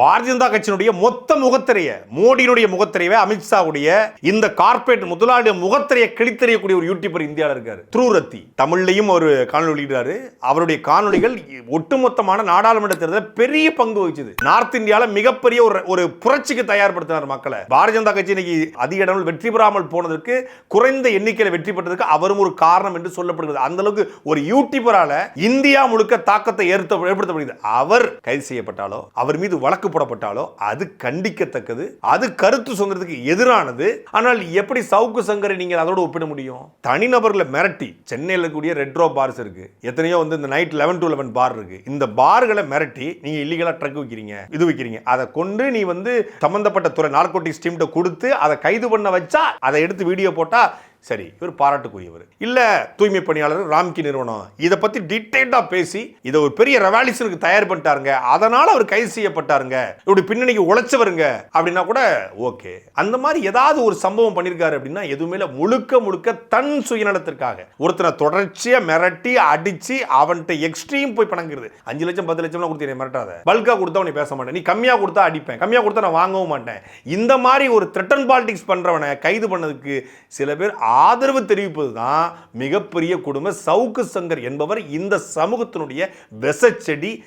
பாரதிய ஜனதா கட்சியினுடைய மொத்த முகத்திரைய, மோடியினுடைய முகத்திரையவே அமித்ஷாவுடைய இந்த கார்பரேட் முதலாளிய முகத்திரையை கிழித்தறியக்கூடிய ஒரு யூடியூபர் இந்தியாவில் இருக்காரு. த்ரூரத்தி தமிழ்லையும் ஒரு காணொலி வெளியிடுறாரு. அவருடைய காணொலிகள் ஒட்டுமொத்தமான நாடாளுமன்ற தேர்தலில் பெரிய பங்கு வகிச்சது. நார்த் இந்தியாவில் மிகப்பெரிய ஒரு புரட்சிக்கு தயார்படுத்தினார் மக்களை. பாரதிய ஜனதா கட்சி இன்னைக்கு அதிக இடங்கள் வெற்றி பெறாமல் போனதற்கு, குறைந்த எண்ணிக்கையில் வெற்றி பெற்றதற்கு அவரும் ஒரு காரணம் என்று சொல்லப்படுகிறது. அந்த அளவுக்கு ஒரு யூடியூபரால இந்தியா முழுக்க தாக்கத்தை ஏற்படுத்தப்படுகிறது. அவர் கைது செய்யப்பட்டாலோ, அவர் மீது வழக்கு போடப்பட்டாலோ அது கண்டிக்கத்தக்கது, அது கருத்து சுதந்திரத்துக்கு எதிரானது. ஆனால் எப்படி சவுக்கு சங்கரை நீங்க அதோட ஒப்பிட முடியும்? தனிநபர்களை மிரட்டி, சென்னையில் இருக்கக்கூடிய ரெட் ரோ பார்ஸ் இருக்கு, எத்தனையோ இந்த நைட் 11 to 11 பார் இருக்கு. இந்த பார்களை மிரட்டி நீங்க இல்லீகலா ட்ரக் விக்கிறீங்க, இது விக்கிறீங்க, அதை கொண்டு நீ சம்பந்தப்பட்ட துறை நார்கோட்டிக்ஸ் டீம் கொடுத்து அதை கைது பண்ண வச்சா, அதை எடுத்து வீடியோ போட்டா சரி, இவர் பாராட்டுக்குரியவர். இல்ல தூய்மை பணியாளர் ராம்கி நிறுவனம் இதை பத்தி டீடைலா பேசி இதை ஒரு பெரிய ரெவல்யூஷனுக்கு தயார் பண்ணிட்டாருங்க, அதனால அவர் கைது செய்யப்பட்டாருங்க, இப்படி பின்னணிக்கு உழைச்சவருங்க அப்படின்னா கூட ஓகே. அந்த மாதிரி ஏதாவது ஒரு சம்பவம் பண்ணிருக்காரு அப்படின்னா எதுவுமே முழுக்க முழுக்க தன் சுயநலத்திற்காக ஒருத்தனை தொடர்ச்சியா மிரட்டி அடிச்சு அவன்கிட்ட எக்ஸ்ட்ரீம் போய் பணங்கிறது. 5 லட்சம் 10 லட்சம் கொடுத்து மிரட்டாத, பல்கா கொடுத்தா உன்னை பேச மாட்டேன், நீ கம்மியா கொடுத்தா அடிப்பேன், கம்மியா கொடுத்தா நான் வாங்கவும் மாட்டேன். இந்த மாதிரி ஒரு த்ரெட்டன் பாலிடிக்ஸ் பண்றவனை கைது பண்ணதுக்கு சில பேர் ஆதரவு தெரிவிப்பதுதான் மிகப்பெரிய கொடுமை. சவுக்கு சங்கர் என்பவர் இந்த சமூகத்தினுடைய விஷச்செடி.